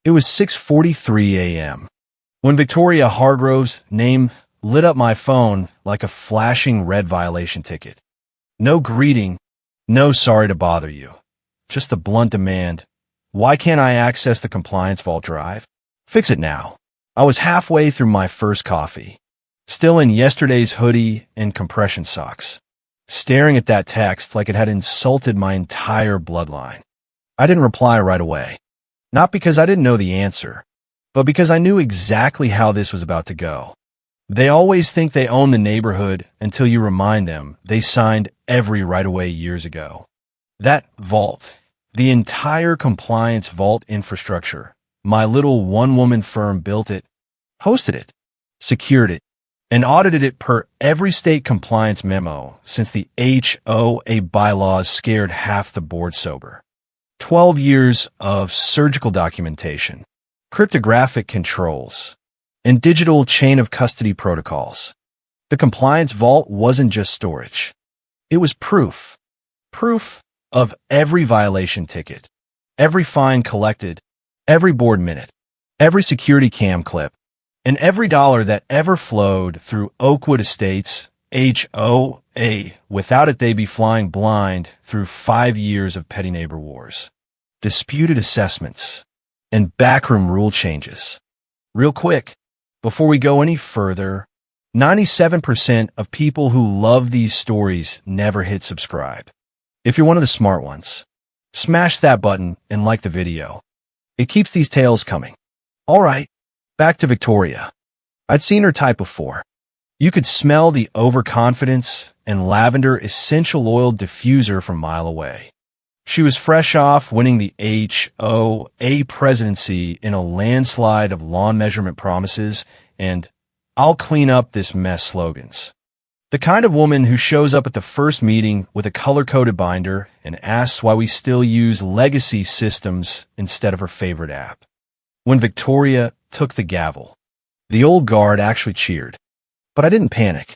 It was 6:43 a.m. when Victoria Hargrove's name lit up my phone like a flashing red violation ticket. No greeting, no sorry to bother you. Just the blunt demand. Why can't I access the compliance vault drive? Fix it now. I was halfway through my first coffee, still in yesterday's hoodie and compression socks, staring at that text like it had insulted my entire bloodline. I didn't reply right away. Not because I didn't know the answer, but because I knew exactly how this was about to go. They always think they own the neighborhood until you remind them they signed every right-of-way years ago. That vault, the entire compliance vault infrastructure, my little one-woman firm built it, hosted it, secured it, and audited it per every state compliance memo since the HOA bylaws scared half the board sober. 12 years of surgical documentation, cryptographic controls, and digital chain of custody protocols. The compliance vault wasn't just storage. It was proof. Proof of every violation ticket, every fine collected, every board minute, every security cam clip, and every dollar that ever flowed through Oakwood Estates, HOA. Without it, they'd be flying blind through 5 years of petty neighbor wars, disputed assessments, and backroom rule changes. Real quick, before we go any further, 97% of people who love these stories never hit subscribe. If you're one of the smart ones, smash that button and like the video. It keeps these tales coming. All right, back to Victoria. I'd seen her type before. You could smell the overconfidence and lavender essential oil diffuser from a mile away. She was fresh off winning the HOA presidency in a landslide of lawn measurement promises and "I'll clean up this mess" slogans. The kind of woman who shows up at the first meeting with a color-coded binder and asks why we still use legacy systems instead of her favorite app. When Victoria took the gavel, the old guard actually cheered. But I didn't panic.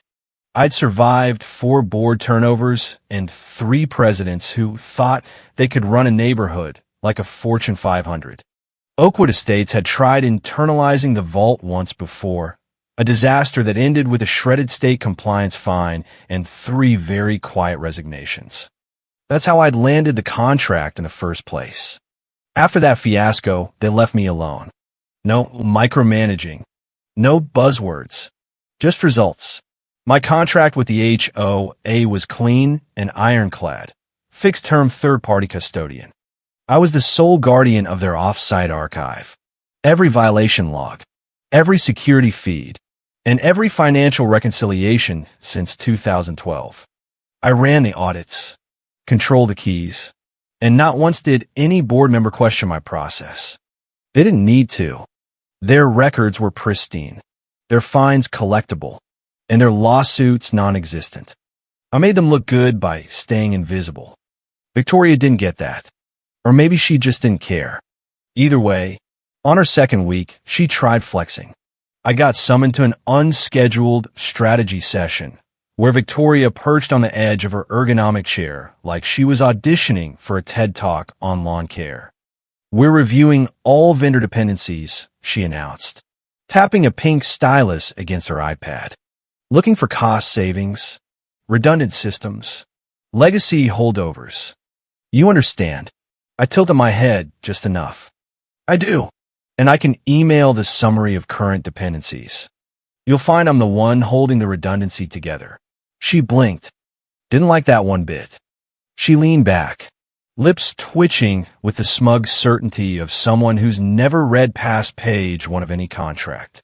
I'd survived 4 board turnovers and 3 presidents who thought they could run a neighborhood like a Fortune 500. Oakwood Estates had tried internalizing the vault once before, a disaster that ended with a shredded state compliance fine and 3 very quiet resignations. That's how I'd landed the contract in the first place. After that fiasco, they left me alone. No micromanaging, no buzzwords, just results. My contract with the HOA was clean and ironclad, fixed-term third-party custodian. I was the sole guardian of their off-site archive. Every violation log, every security feed, and every financial reconciliation since 2012. I ran the audits, controlled the keys, and not once did any board member question my process. They didn't need to. Their records were pristine, their fines collectible, and their lawsuits non-existent. I made them look good by staying invisible. Victoria didn't get that. Or maybe she just didn't care. Either way, on her second week, she tried flexing. I got summoned to an unscheduled strategy session where Victoria perched on the edge of her ergonomic chair like she was auditioning for a TED Talk on lawn care. "We're reviewing all vendor dependencies," she announced, tapping a pink stylus against her iPad. "Looking for cost savings, redundant systems, legacy holdovers. You understand." I tilted my head just enough. "I do, and I can email the summary of current dependencies. You'll find I'm the one holding the redundancy together." She blinked. Didn't like that one bit. She leaned back, lips twitching with the smug certainty of someone who's never read past page 1 of any contract.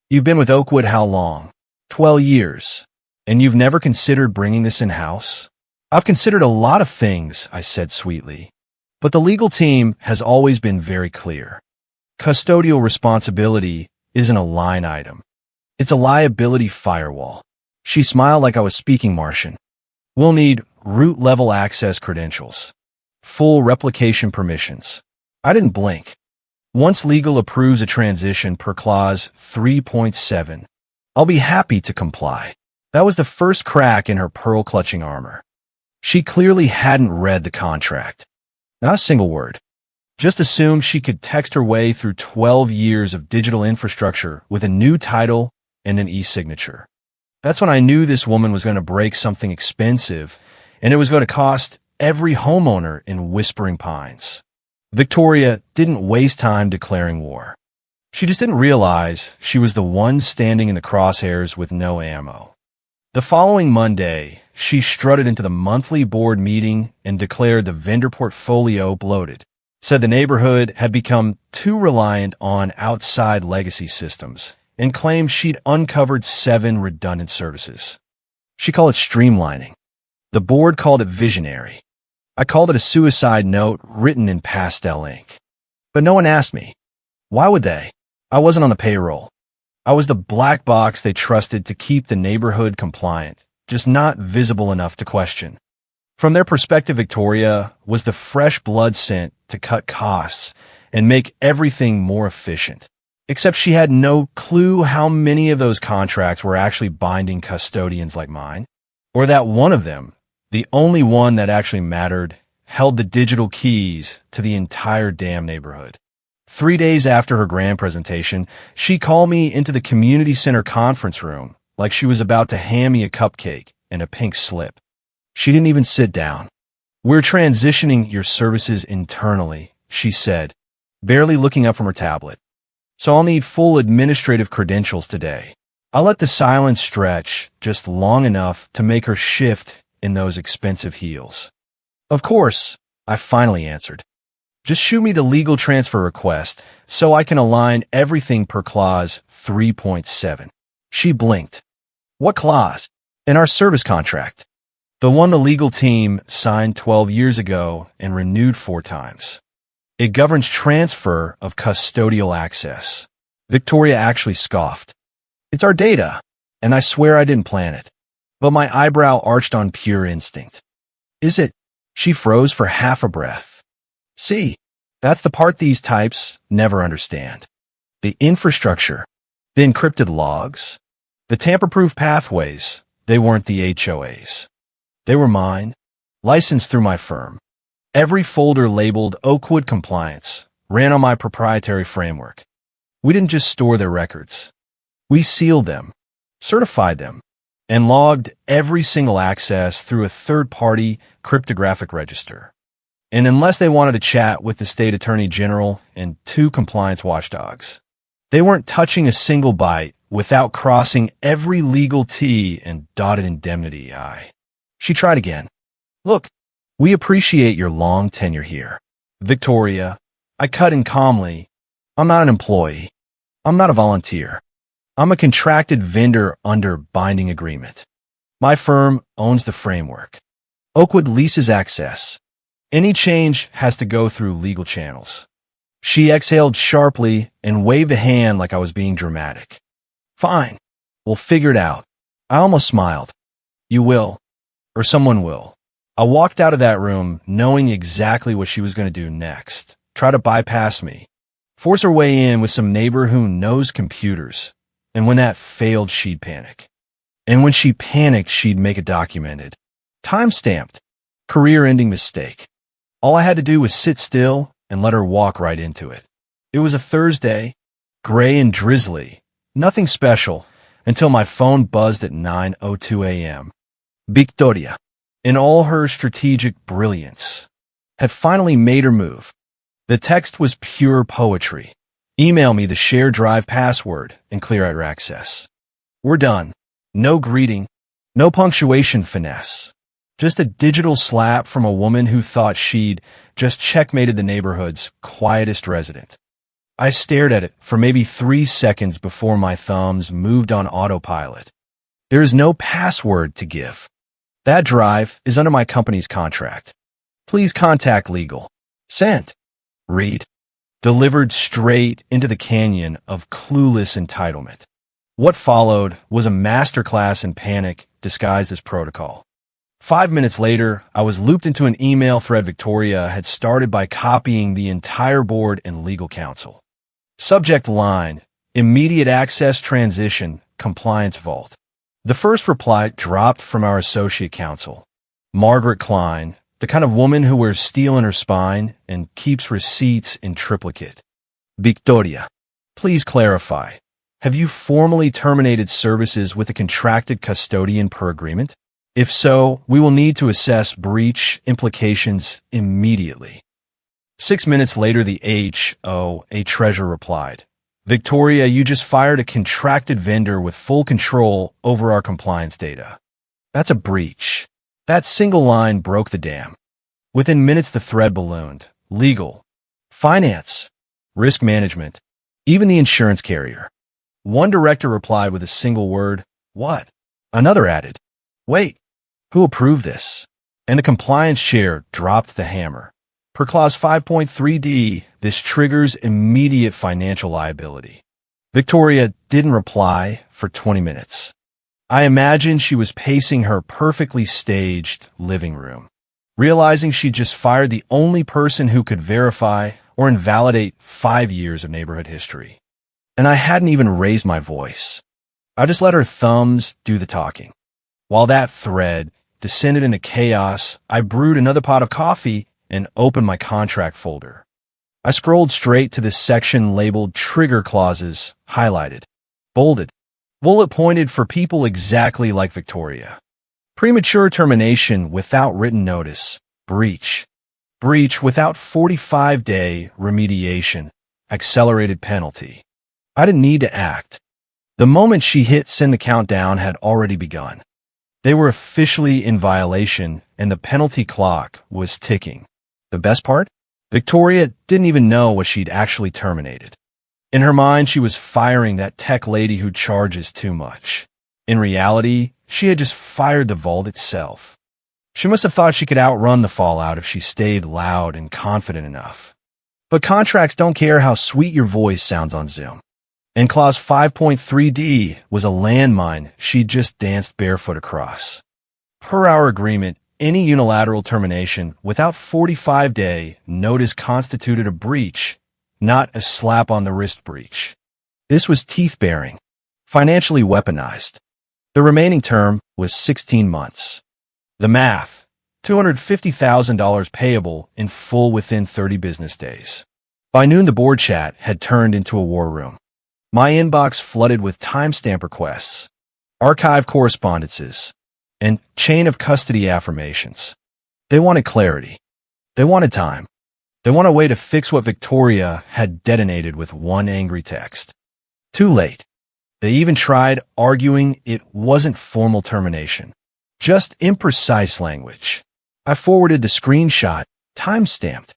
"You've been with Oakwood how long?" 12 years. "And you've never considered bringing this in-house?" "I've considered a lot of things," I said sweetly. "But the legal team has always been very clear. Custodial responsibility isn't a line item. It's a liability firewall." She smiled like I was speaking Martian. "We'll need root-level access credentials, full replication permissions." I didn't blink. "Once legal approves a transition per clause 3.7, I'll be happy to comply." That was the first crack in her pearl-clutching armor. She clearly hadn't read the contract. Not a single word. Just assumed she could text her way through 12 years of digital infrastructure with a new title and an e-signature. That's when I knew this woman was going to break something expensive, and it was going to cost every homeowner in Whispering Pines. Victoria didn't waste time declaring war. She just didn't realize she was the one standing in the crosshairs with no ammo. The following Monday, she strutted into the monthly board meeting and declared the vendor portfolio bloated, said the neighborhood had become too reliant on outside legacy systems, and claimed she'd uncovered 7 redundant services. She called it streamlining. The board called it visionary. I called it a suicide note written in pastel ink. But no one asked me. Why would they? I wasn't on the payroll. I was the black box they trusted to keep the neighborhood compliant, just not visible enough to question. From their perspective, Victoria was the fresh blood sent to cut costs and make everything more efficient. Except she had no clue how many of those contracts were actually binding custodians like mine, or that one of them, the only one that actually mattered, held the digital keys to the entire damn neighborhood. 3 days after her grand presentation, she called me into the community center conference room like she was about to hand me a cupcake and a pink slip. She didn't even sit down. "We're transitioning your services internally," she said, barely looking up from her tablet. "So I'll need full administrative credentials today." I let the silence stretch just long enough to make her shift in those expensive heels. "Of course," I finally answered. "Just shoot me the legal transfer request so I can align everything per clause 3.7. She blinked. "What clause?" "In our service contract. The one the legal team signed 12 years ago and renewed 4 times. It governs transfer of custodial access." Victoria actually scoffed. "It's our data, and I swear I didn't plan it." But my eyebrow arched on pure instinct. "Is it?" She froze for half a breath. "See, that's the part these types never understand. The infrastructure, the encrypted logs, the tamper-proof pathways, they weren't the HOAs. They were mine, licensed through my firm. Every folder labeled Oakwood Compliance ran on my proprietary framework. We didn't just store their records. We sealed them, certified them, and logged every single access through a third-party cryptographic register. And unless they wanted to chat with the state attorney general and 2 compliance watchdogs, they weren't touching a single byte without crossing every legal T and dotted indemnity I. She tried again. "Look, we appreciate your long tenure here." "Victoria," I cut in calmly, "I'm not an employee. I'm not a volunteer. I'm a contracted vendor under binding agreement. My firm owns the framework. Oakwood leases access. Any change has to go through legal channels." She exhaled sharply and waved a hand like I was being dramatic. "Fine. We'll figure it out." I almost smiled. "You will. Or someone will." I walked out of that room knowing exactly what she was going to do next. Try to bypass me. Force her way in with some neighbor who knows computers. And when that failed, she'd panic. And when she panicked, she'd make it documented. Time-stamped. Career-ending mistake. All I had to do was sit still and let her walk right into it. It was a Thursday, gray and drizzly, nothing special, until my phone buzzed at 9:02 a.m. Victoria, in all her strategic brilliance, had finally made her move. The text was pure poetry. "Email me the shared drive password and clear out your access. We're done. No greeting, no punctuation finesse. Just a digital slap from a woman who thought she'd just checkmated the neighborhood's quietest resident." I stared at it for maybe 3 seconds before my thumbs moved on autopilot. There is no password to give. That drive is under my company's contract. Please contact legal. Sent. Read. Delivered straight into the canyon of clueless entitlement. What followed was a masterclass in panic disguised as protocol. 5 minutes later, I was looped into an email thread Victoria had started by copying the entire board and legal counsel. Subject line: Immediate access transition, compliance vault. The first reply dropped from our associate counsel, Margaret Klein, The kind of woman who wears steel in her spine and keeps receipts in triplicate. Victoria, please clarify. Have you formally terminated services with a contracted custodian per agreement? If so, we will need to assess breach implications immediately. 6 minutes later, the HOA treasurer replied, Victoria, you just fired a contracted vendor with full control over our compliance data. That's a breach. That single line broke the dam. Within minutes, the thread ballooned. Legal, finance, risk management, even the insurance carrier. One director replied with a single word, what? Another added, wait, who approved this? And the compliance chair dropped the hammer. Per clause 5.3d, this triggers immediate financial liability. Victoria didn't reply for 20 minutes. I imagine she was pacing her perfectly staged living room, realizing she just fired the only person who could verify or invalidate 5 years of neighborhood history. And I hadn't even raised my voice. I just let her thumbs do the talking. While that thread descended into chaos, I brewed another pot of coffee and opened my contract folder. I scrolled straight to the section labeled Trigger Clauses, highlighted, bolded, bullet pointed for people exactly like Victoria. Premature termination without written notice, breach. Breach without 45-day remediation, accelerated penalty. I didn't need to act. The moment she hit send, the countdown had already begun. They were officially in violation, and the penalty clock was ticking. The best part? Victoria didn't even know what she'd actually terminated. In her mind, she was firing that tech lady who charges too much. In reality, she had just fired the vault itself. She must have thought she could outrun the fallout if she stayed loud and confident enough. But contracts don't care how sweet your voice sounds on Zoom. And clause 5.3d was a landmine she'd just danced barefoot across. Per our agreement, any unilateral termination without 45-day notice constituted a breach, not a slap-on-the-wrist breach. This was teeth-bearing, financially weaponized. The remaining term was 16 months. The math, $250,000 payable in full within 30 business days. By noon, the board chat had turned into a war room. My inbox flooded with timestamp requests, archive correspondences, and chain of custody affirmations. They wanted clarity. They wanted time. They wanted a way to fix what Victoria had detonated with one angry text. Too late. They even tried arguing it wasn't formal termination, just imprecise language. I forwarded the screenshot, timestamped,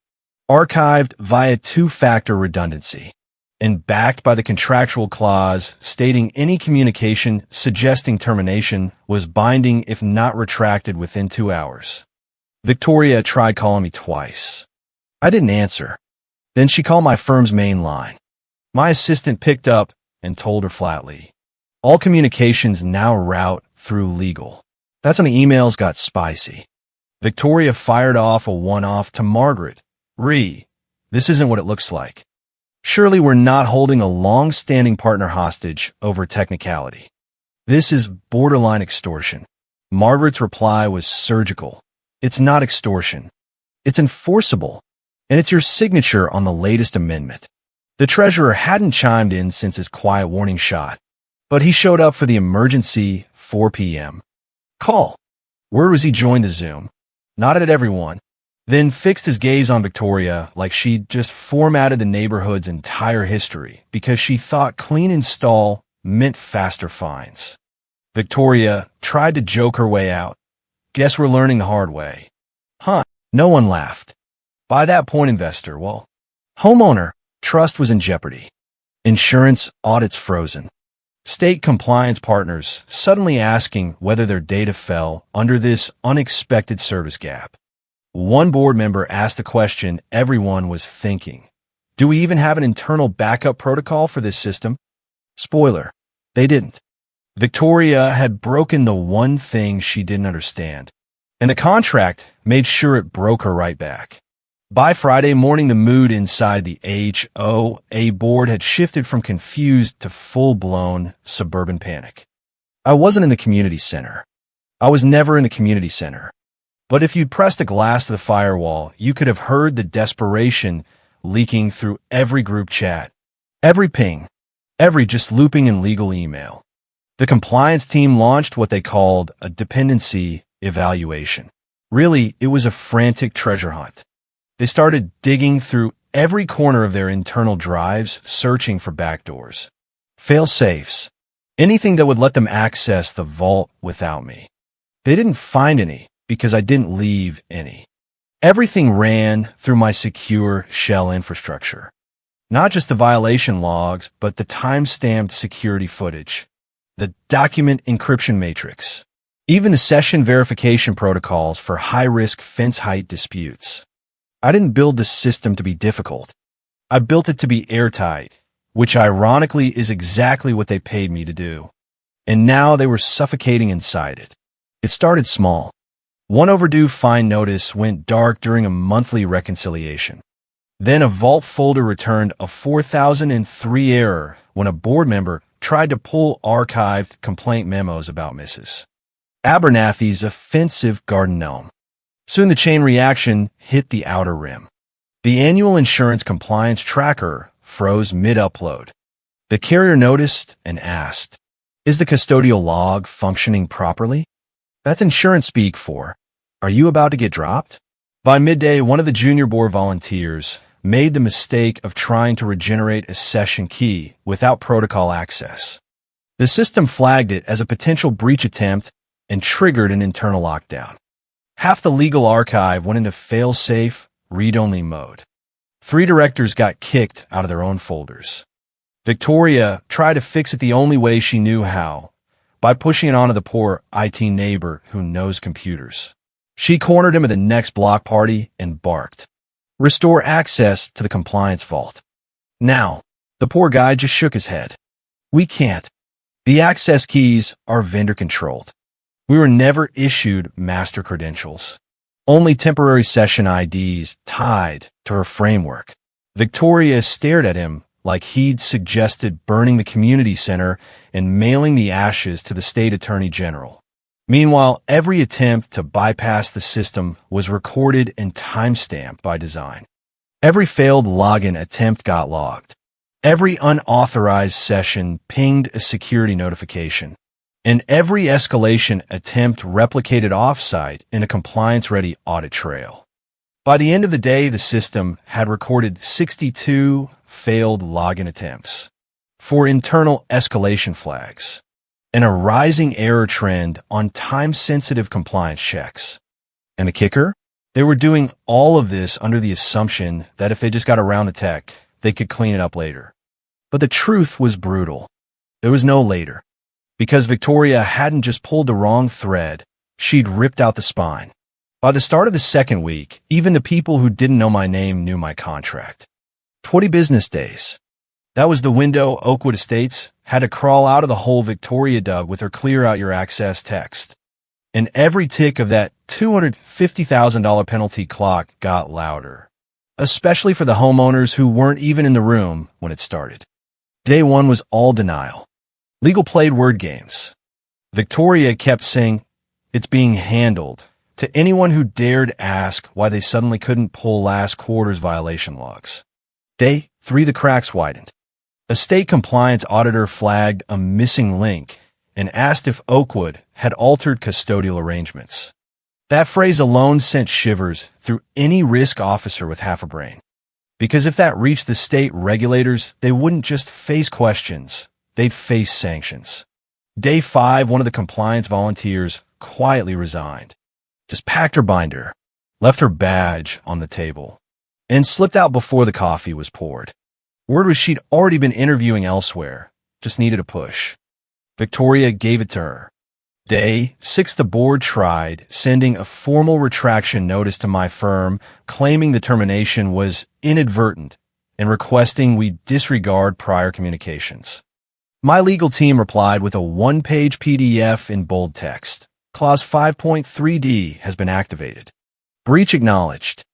archived via two-factor redundancy, and backed by the contractual clause stating any communication suggesting termination was binding if not retracted within 2 hours. Victoria tried calling me twice. I didn't answer. Then she called my firm's main line. My assistant picked up and told her flatly, all communications now route through legal. That's when the emails got spicy. Victoria fired off a one-off to Margaret. This isn't what it looks like. Surely we're not holding a long-standing partner hostage over technicality. This is borderline extortion. Margaret's reply was surgical. It's not extortion. It's enforceable. And it's your signature on the latest amendment. The treasurer hadn't chimed in since his quiet warning shot, but he showed up for the emergency 4 p.m. call. Word was he joined the Zoom, nodded at everyone, then fixed his gaze on Victoria like she'd just formatted the neighborhood's entire history because she thought clean install meant faster fines. Victoria tried to joke her way out. Guess we're learning the hard way. Huh? No one laughed. By that point, investor, homeowner, trust was in jeopardy. Insurance audits frozen. State compliance partners suddenly asking whether their data fell under this unexpected service gap. One board member asked a question everyone was thinking. Do we even have an internal backup protocol for this system? Spoiler, they didn't. Victoria had broken the one thing she didn't understand, and the contract made sure it broke her right back. By Friday morning, the mood inside the HOA board had shifted from confused to full-blown suburban panic. I wasn't in the community center. I was never in the community center. But if you'd pressed a glass to the firewall, you could have heard the desperation leaking through every group chat, every ping, every just looping in legal email. The compliance team launched what they called a dependency evaluation. Really, it was a frantic treasure hunt. They started digging through every corner of their internal drives, searching for backdoors, fail-safes, anything that would let them access the vault without me. They didn't find any because I didn't leave any. Everything ran through my secure shell infrastructure. Not just the violation logs, but the time-stamped security footage, the document encryption matrix, even the session verification protocols for high-risk fence height disputes. I didn't build the system to be difficult. I built it to be airtight, which ironically is exactly what they paid me to do. And now they were suffocating inside it. It started small. One overdue fine notice went dark during a monthly reconciliation. Then a vault folder returned a 4003 error when a board member tried to pull archived complaint memos about Mrs. Abernathy's offensive garden gnome. Soon the chain reaction hit the outer rim. The annual insurance compliance tracker froze mid-upload. The carrier noticed and asked, "Is the custodial log functioning properly?" That's insurance speak for, "Are you about to get dropped?" By midday, one of the junior board volunteers made the mistake of trying to regenerate a session key without protocol access. The system flagged it as a potential breach attempt and triggered an internal lockdown. Half the legal archive went into fail-safe, read-only mode. 3 directors got kicked out of their own folders. Victoria tried to fix it the only way she knew how, by pushing it onto the poor IT neighbor who knows computers. She cornered him at the next block party and barked, "Restore access to the compliance vault." Now, the poor guy just shook his head. "We can't. The access keys are vendor-controlled. We were never issued master credentials. Only temporary session IDs tied to her framework." Victoria stared at him like he'd suggested burning the community center and mailing the ashes to the state attorney general. Meanwhile, every attempt to bypass the system was recorded and timestamped by design. Every failed login attempt got logged. Every unauthorized session pinged a security notification. And every escalation attempt replicated offsite in a compliance-ready audit trail. By the end of the day, the system had recorded 62 failed login attempts, 4 internal escalation flags, and a rising error trend on time-sensitive compliance checks. And the kicker? They were doing all of this under the assumption that if they just got around the tech, they could clean it up later. But the truth was brutal. There was no later. Because Victoria hadn't just pulled the wrong thread, she'd ripped out the spine. By the start of the second week, even the people who didn't know my name knew my contract. 20 business days. That was the window Oakwood Estates had to crawl out of the hole Victoria dug with her clear out your access text. And every tick of that $250,000 penalty clock got louder, especially for the homeowners who weren't even in the room when it started. Day 1 was all denial. Legal played word games. Victoria kept saying, "It's being handled," to anyone who dared ask why they suddenly couldn't pull last quarter's violation logs. Day 3, the cracks widened. A state compliance auditor flagged a missing link and asked if Oakwood had altered custodial arrangements. That phrase alone sent shivers through any risk officer with half a brain. Because if that reached the state regulators, they wouldn't just face questions, they'd face sanctions. Day 5, one of the compliance volunteers quietly resigned, just packed her binder, left her badge on the table, and slipped out before the coffee was poured. Word was she'd already been interviewing elsewhere, just needed a push. Victoria gave it to her. Day 6, the board tried, sending a formal retraction notice to my firm, claiming the termination was inadvertent and requesting we disregard prior communications. My legal team replied with a 1-page PDF in bold text. Clause 5.3D has been activated. Breach acknowledged.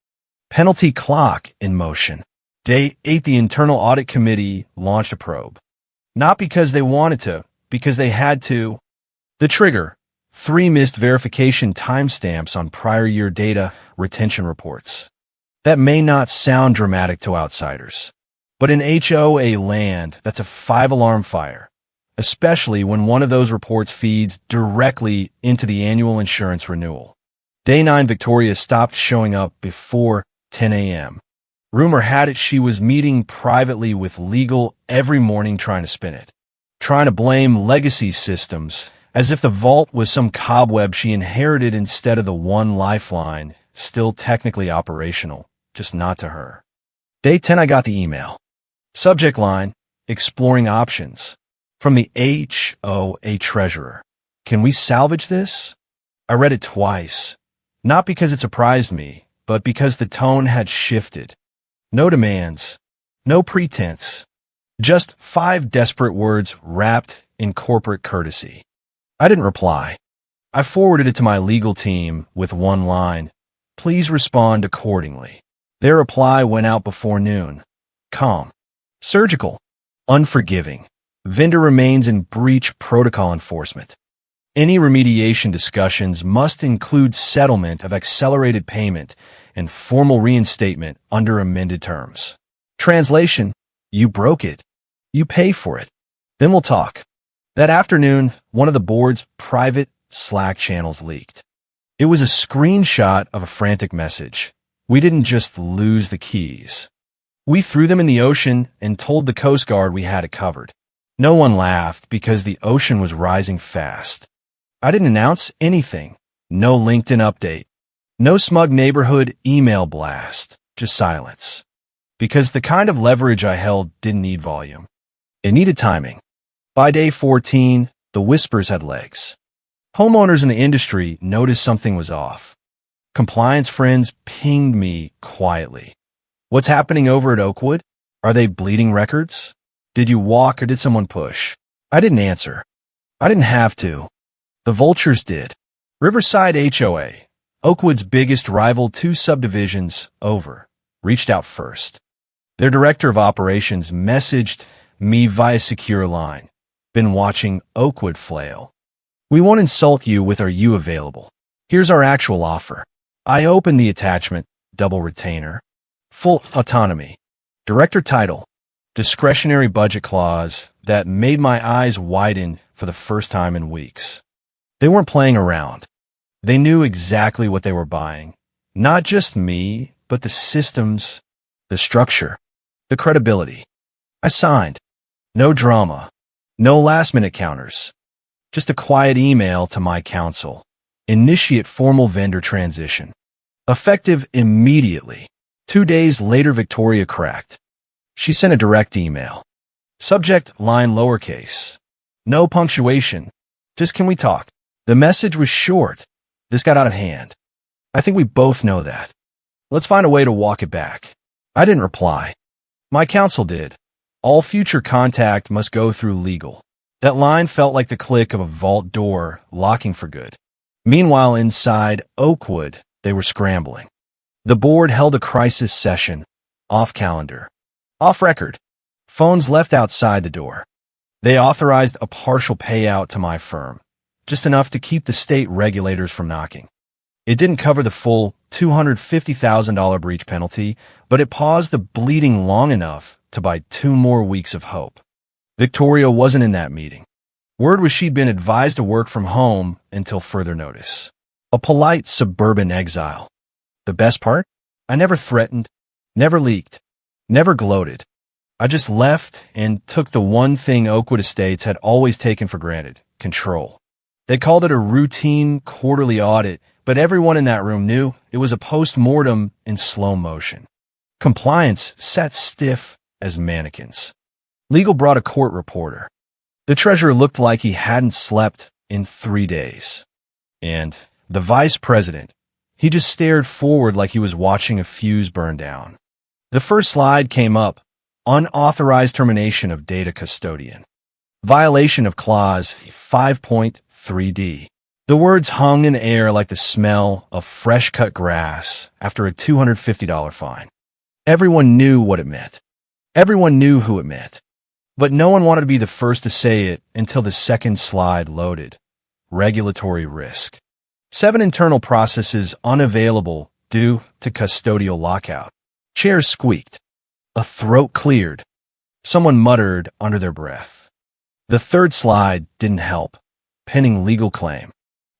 Penalty clock in motion. Day 8, the Internal Audit Committee launched a probe. Not because they wanted to, because they had to. The trigger, 3 missed verification timestamps on prior year data retention reports. That may not sound dramatic to outsiders, but in HOA land, that's a 5-alarm fire, especially when one of those reports feeds directly into the annual insurance renewal. Day 9, Victoria stopped showing up before 10 a.m. Rumor had it she was meeting privately with legal every morning trying to spin it, trying to blame legacy systems, as if the vault was some cobweb she inherited instead of the one lifeline, still technically operational, just not to her. Day 10, I got the email. Subject line, exploring options. From the HOA treasurer. Can we salvage this? I read it twice, not because it surprised me, but because the tone had shifted. No demands, no pretense, just 5 desperate words wrapped in corporate courtesy. I didn't reply. I forwarded it to my legal team with one line, please respond accordingly. Their reply went out before noon. Calm, surgical, unforgiving. Vendor remains in breach protocol enforcement. Any remediation discussions must include settlement of accelerated payment and formal reinstatement under amended terms. Translation, you broke it. You pay for it. Then we'll talk. That afternoon, one of the board's private Slack channels leaked. It was a screenshot of a frantic message. We didn't just lose the keys. We threw them in the ocean and told the Coast Guard we had it covered. No one laughed because the ocean was rising fast. I didn't announce anything. No LinkedIn update. No smug neighborhood email blast. Just silence. Because the kind of leverage I held didn't need volume. It needed timing. By day 14, the whispers had legs. Homeowners in the industry noticed something was off. Compliance friends pinged me quietly. What's happening over at Oakwood? Are they bleeding records? Did you walk or did someone push? I didn't answer. I didn't have to. The vultures did. Riverside HOA, Oakwood's biggest rival 2 subdivisions over, reached out first. Their director of operations messaged me via secure line. Been watching Oakwood flail. We won't insult you with our you available. Here's our actual offer. I opened the attachment, double retainer, full autonomy, director title, discretionary budget clause that made my eyes widen for the first time in weeks. They weren't playing around. They knew exactly what they were buying. Not just me, but the systems, the structure, the credibility. I signed. No drama. No last-minute counters. Just a quiet email to my counsel. Initiate formal vendor transition. Effective immediately. 2 days later, Victoria cracked. She sent a direct email. Subject line lowercase. No punctuation. Just can we talk? The message was short. This got out of hand. I think we both know that. Let's find a way to walk it back. I didn't reply. My counsel did. All future contact must go through legal. That line felt like the click of a vault door locking for good. Meanwhile, inside Oakwood, they were scrambling. The board held a crisis session, off calendar, off record, phones left outside the door. They authorized a partial payout to my firm, just enough to keep the state regulators from knocking. It didn't cover the full $250,000 breach penalty, but it paused the bleeding long enough to buy 2 more weeks of hope. Victoria wasn't in that meeting. Word was she'd been advised to work from home until further notice. A polite suburban exile. The best part? I never threatened, never leaked, never gloated. I just left and took the one thing Oakwood Estates had always taken for granted, control. They called it a routine quarterly audit, but everyone in that room knew it was a post-mortem in slow motion. Compliance sat stiff as mannequins. Legal brought a court reporter. The treasurer looked like he hadn't slept in 3 days. And the vice president, he just stared forward like he was watching a fuse burn down. The first slide came up, unauthorized termination of data custodian. Violation of clause 5.3d. The words hung in the air like the smell of fresh-cut grass after a $250 fine. Everyone knew what it meant. Everyone knew who it meant. But no one wanted to be the first to say it until the second slide loaded. regulatory risk. 7 internal processes unavailable due to custodial lockout. Chairs squeaked. A throat cleared. Someone muttered under their breath. The third slide didn't help. Pending legal claim.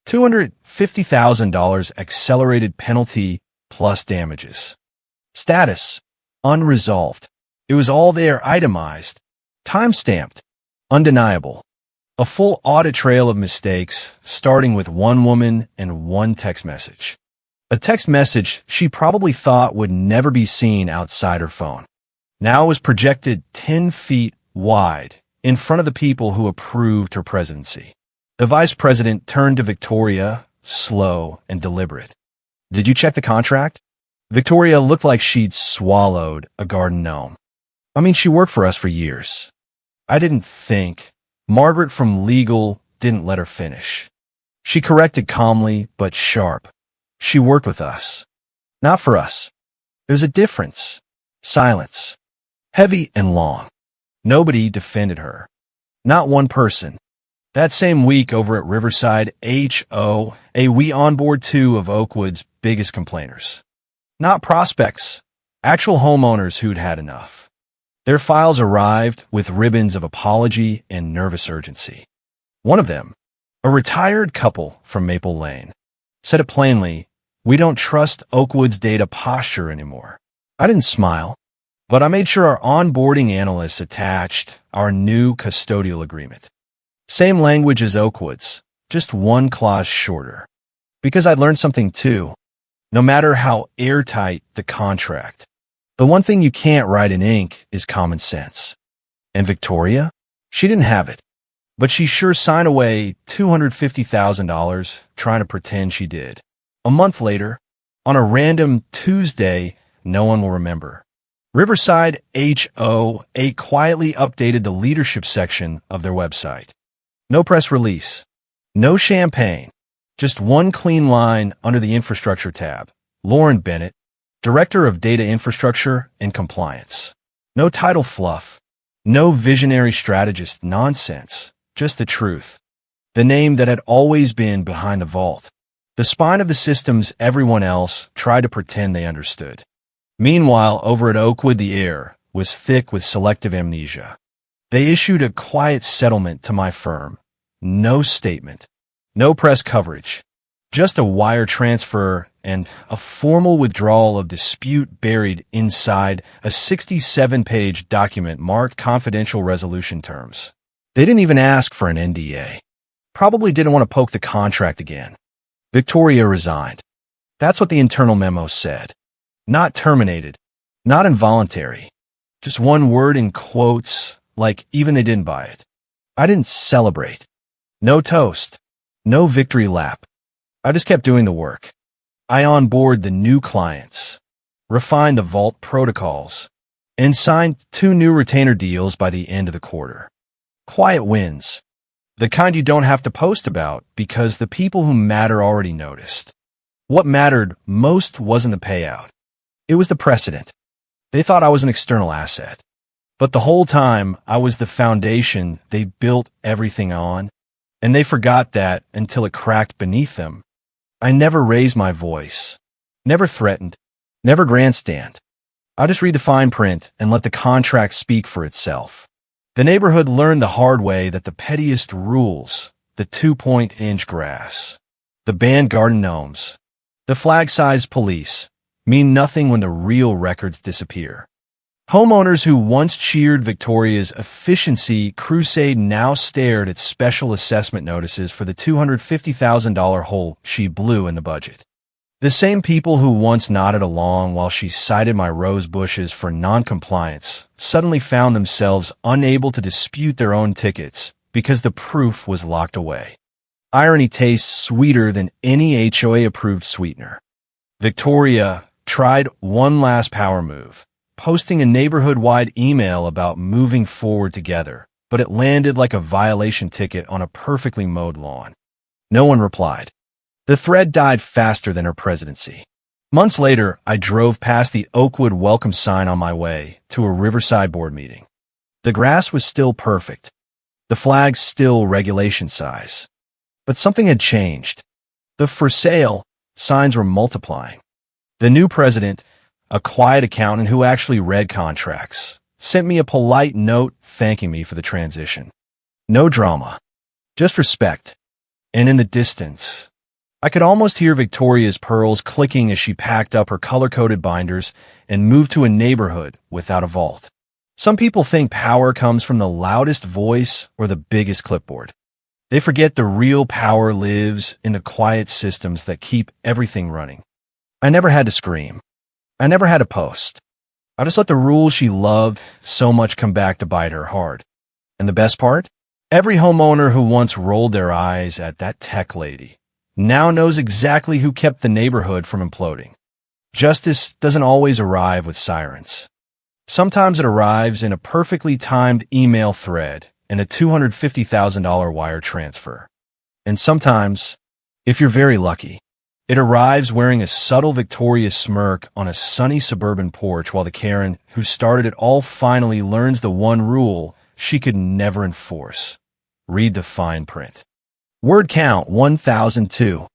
$250,000 accelerated penalty plus damages. Status. Unresolved. It was all there, itemized. Time-stamped. Undeniable. A full audit trail of mistakes, starting with one woman and one text message. A text message she probably thought would never be seen outside her phone. Now it was projected 10 feet wide in front of the people who approved her presidency. The vice president turned to Victoria, slow and deliberate. "Did you check the contract?" Victoria looked like she'd swallowed a garden gnome. "I mean, she worked for us for years." I didn't think. Margaret from legal didn't let her finish. She corrected calmly but sharp. "She worked with us. Not for us." There's a difference. Silence. Heavy and long. Nobody defended her. Not one person. That same week over at Riverside HOA, we onboard 2 of Oakwood's biggest complainers. Not prospects, actual homeowners who'd had enough. Their files arrived with ribbons of apology and nervous urgency. One of them, a retired couple from Maple Lane, said it plainly, "We don't trust Oakwood's data posture anymore." I didn't smile, but I made sure our onboarding analysts attached our new custodial agreement. Same language as Oakwood's, just one clause shorter. Because I'd learned something too. No matter how airtight the contract, the one thing you can't write in ink is common sense. And Victoria? She didn't have it. But she sure signed away $250,000 trying to pretend she did. A month later, on a random Tuesday no one will remember, Riverside HOA quietly updated the leadership section of their website. No press release. No champagne. Just one clean line under the infrastructure tab. Lauren Bennett, Director of Data Infrastructure and Compliance. No title fluff. No visionary strategist nonsense. Just the truth. The name that had always been behind the vault. The spine of the systems everyone else tried to pretend they understood. Meanwhile, over at Oakwood, the air was thick with selective amnesia. They issued a quiet settlement to my firm. No statement. No press coverage. Just a wire transfer and a formal withdrawal of dispute buried inside a 67-page document marked confidential resolution terms. They didn't even ask for an NDA. Probably didn't want to poke the contract again. Victoria resigned. That's what the internal memo said. Not terminated. Not involuntary. Just one word in quotes, like even they didn't buy it. I didn't celebrate. No toast. No victory lap. I just kept doing the work. I onboarded the new clients, refined the vault protocols, and signed 2 new retainer deals by the end of the quarter. Quiet wins. The kind you don't have to post about because the people who matter already noticed. What mattered most wasn't the payout. It was the precedent. They thought I was an external asset. But the whole time, I was the foundation they built everything on, and they forgot that until it cracked beneath them. I never raised my voice, never threatened, never grandstand. I just read the fine print and let the contract speak for itself. The neighborhood learned the hard way that the pettiest rules, the 2-point-inch grass, the banned garden gnomes, the flag-sized police, mean nothing when the real records disappear. Homeowners who once cheered Victoria's efficiency crusade now stared at special assessment notices for the $250,000 hole she blew in the budget. The same people who once nodded along while she cited my rose bushes for noncompliance suddenly found themselves unable to dispute their own tickets because the proof was locked away. Irony tastes sweeter than any HOA-approved sweetener. Victoria tried one last power move, posting a neighborhood-wide email about moving forward together, but it landed like a violation ticket on a perfectly mowed lawn. No one replied. The thread died faster than her presidency. Months later, I drove past the Oakwood welcome sign on my way to a Riverside board meeting. The grass was still perfect. The flags still regulation size. But something had changed. The for sale signs were multiplying. The new president, a quiet accountant who actually read contracts, sent me a polite note thanking me for the transition. No drama, just respect. And in the distance, I could almost hear Victoria's pearls clicking as she packed up her color-coded binders and moved to a neighborhood without a vault. Some people think power comes from the loudest voice or the biggest clipboard. They forget the real power lives in the quiet systems that keep everything running. I never had to scream. I never had to post. I just let the rules she loved so much come back to bite her hard. And the best part? Every homeowner who once rolled their eyes at that tech lady now knows exactly who kept the neighborhood from imploding. Justice doesn't always arrive with sirens. Sometimes it arrives in a perfectly timed email thread and a $250,000 wire transfer. And sometimes, if you're very lucky, it arrives wearing a subtle Victoria smirk on a sunny suburban porch while the Karen who started it all finally learns the one rule she could never enforce. Read the fine print. Word count 1002.